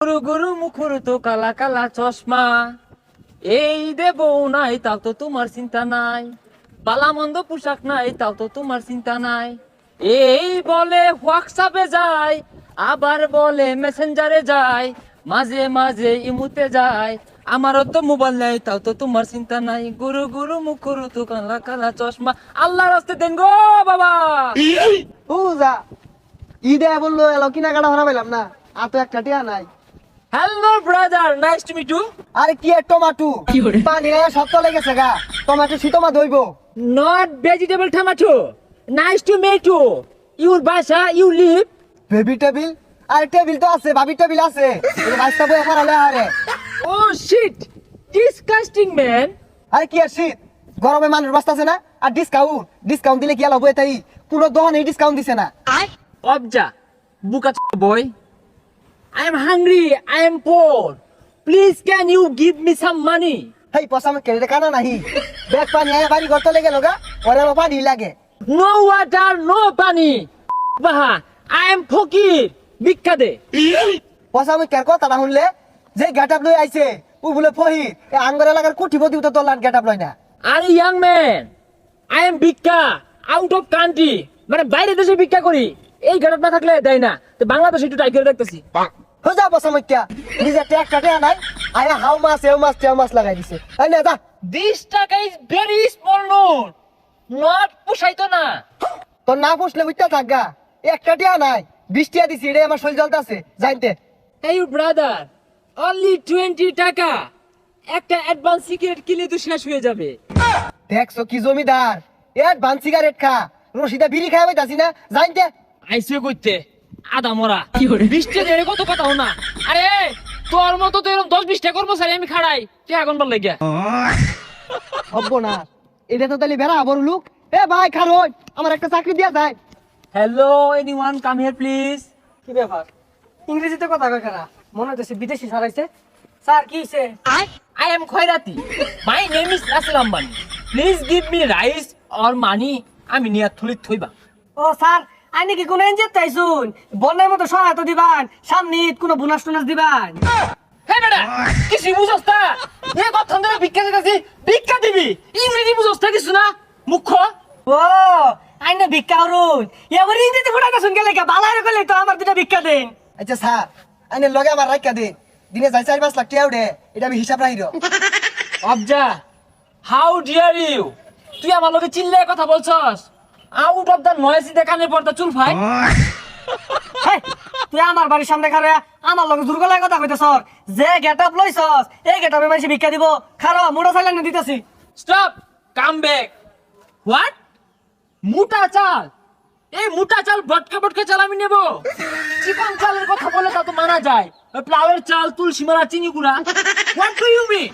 গুরু গুরু মুখুর তো কালা কালা চশমা, এই দেব নাই তাও তো তোমার চিন্তা নাই, বালা মন্দ পোশাক নাই তাও তো তোমার চিন্তা নাই, এই বলে হোয়াটসঅ্যাপে যায়, আবার বলে মেসেঞ্জারে যায়, মাঝে মাঝে ইমুতে যায়, আমারও তো মোবাইল নাই তাও তো তোমার চিন্তা নাই, গুরু গুরু মুখুর তো কালা কালা চশমা। আল্লাহ রাস্তে দেন গো বাবা। বুঝা ঈদে বললো এলো কেনাকাটা হরা পেলাম না, আর তো একটা টিয়া নাই। Hello brother, nice to meet you. আরে কি এক টমাটো পানি না সব তো লেগেছে গা, tomato শীতমা দইব। Not vegetable tomato. Nice to meet you. Your basha, you live. Baby table, আরে টেবিল তো আছে, ভাবি টেবিল আছে, বাইশটা বই আমার আলে আরে। Oh shit. Disgusting man. আরে কি আর শীত, গরমে মানুষ বাঁচতেছে না, আর ডিসকাউন্ট দিলে কি আলো বই তাই কোনো দোকানে ডিসকাউন্ট দিছে না। Obja. Buka boy. I am hungry. I am poor. Please can you give me some money? হেই পসামে কেড়ে কানা নাহি, ব্যাগ পানি আয় বাড়ি ঘর তো লেগে লোগা, ওরে পানি লাগে। No water, no pani. Baha. I am fakir. Bikka de. পসামে কের কথা না শুনলে যে গেটআপ লই আইছে ও বলে ফহি এ আঙ্গর এলাকার কোটিপতি তো তোলার গেটআপ লই না। Are young man. I am Bikka. Out of country. মানে বাইরে দেশে ভিক্ষা করি, এই ঘাটত না থাকলে দেয় না, তো বাংলাদেশে একটু ট্রাই করে দেখতেছি। হোজা পসামে কে নিজে ট্যাক্টর টে নাই, আয়া হাউ মাছ এও মাছ তেও মাছ লাগাই দিছে। আই না যা 20 টাকা is very small note. Not পুষাইতো না। তোর না পুষলে বুঝতে থাকগা, একটা টিয়া নাই 20 টিয়া দিছি রে, আমার শরীর জ্বলতাছে জানতে। Hey brother, only 20 টাকা। একটা অ্যাডভান্স সিগারেট কিনে তো শেষ হয়ে যাবে। দেখছো কি জমিদার, অ্যাডভান্স সিগারেট খা, রশিদা বিড়ি খাওয়াই তাছি না জানতে। আইসে কইতে আদা মরা 20 টাকা এর কত কথা না। আরে তোর মতো তো এরকম 10-20 টা কর্মচারী আমি খাড়াই, কে এখন বল লাগিয়া। হব না এটা তো তাহলে বেড়া বড় লোক। এ ভাই খারোই আমার একটা চাকরি দিয়া যায়। Hello anyone, come here please. কি ব্যাপার ইংরেজিতে কথা কয় কেনা, মনে হচ্ছে বিদেশি সারাইছে। স্যার কি হইছে? I am Khairati. My name is Russell Ambani. Please give me rice or money. আমি নিয়া থলিত থইবা। ও স্যার আইনি কি কোন এনজিও তাইছুন, বন্যার মতো সহায়তা দিবান, সামনে ঈদ কোন বোনাস টোনাস দিবান? হে বেটা, কিছু বুঝছ না? এ কথা ধরে ভিক্ষা দিতেছি, ভিক্ষা দিবি। ইংরেজি বুঝছ না কিছু না? মুখ্য। ও আইনে ভিক্ষা করুন, এবার ইংরেজি ফুটাইতে শুন গেলে বালারে কইলে তো আমার দুটা ভিক্ষা দেন। আচ্ছা স্যার আইনে লগে আমার রাখা দেন, দিনে যাই 4-5 লাখ টাকা উঠে, এটা আমি হিসাব রাখিরো। অবজা, হাউ ডিয়ার ইউ? তুই আমার লগে চিল্লায় কথা বলছস? আউট অফ দা নয়েজ দে কানে পড়তা চুল ভাই। হেই, তুই আমার বাড়ির সামনে খারে আমার লগে দুর্গলায় কথা কইতেছস, যে গেটআপ লইছস এই গেটআপে মাইছে ভিক্ষা দিব, খারো মোটা চাইলেন দিতেছি। Stop, come back. হোয়াট? মোটা চাল? এই মোটা চাল বটকা বটকা চাল আমি নেব? চিকন চালের কথা বলে তা তো মানা যায়। ওই প্লাউয়ের চাল, তুলসী মালা, চিনি গুঁড়া। What do you mean?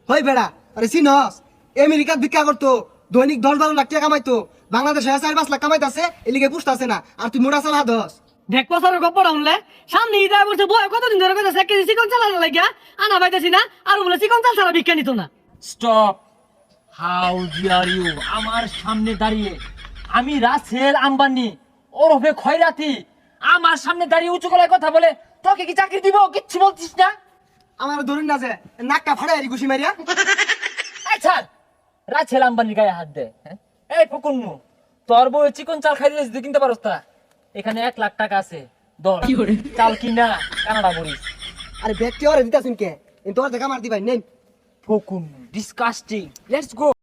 হই বেড়া আরে চিনস, আমেরিকাত ভিক্ষা করতো, দৈনিক 10-12 লাখ টাকা কামাইতো, বাংলাদেশে 4-5 লাখ কামাইতাছে, এলিগে পুষতাছে না, আর তুই মোটা চাল হাদস। দেখ পছরের গপ্পটা শুনলে সামনে ঈদ আয় বলছে বয় কতদিন ধরে কইতাছে 1 কেজি চিকন চাল আনা লাগিয়া আনা পাইতাছি না, আর বলে চিকন চাল ছাড়া ভিক্ষা নিত না। Stop, how dare you? আমার সামনে দাঁড়িয়ে আমি রাসেল আম্বানি ওরফে খয়রাতি, আমার সামনে দাঁড়িয়ে উঁচু গলায় কথা বলে তোকে কি চাকরি দিব? কিচ্ছু বলছিস না। আমার ধরুন না যে নাকটা ফাড়াই ঘুষি মারিয়া। আচ্ছা, রাসেল আম্বানির গায়ে হাত দে। হ্যাঁ? এই ফকুন্নু, তোর বউ চিকন চাল খাই দিয়েছিস, তুই কিনতে পারস তা? এখানে 1 লাখ টাকা আছে, ধর চাল কিনা কানাডা মরিস। আরে ব্যক্তি ওরে দিতাছুন কে, কিন্তু ওর দেখা মার দিবাই নেন। ফকুন্নু, ডিসকাস্টিং। Let's go.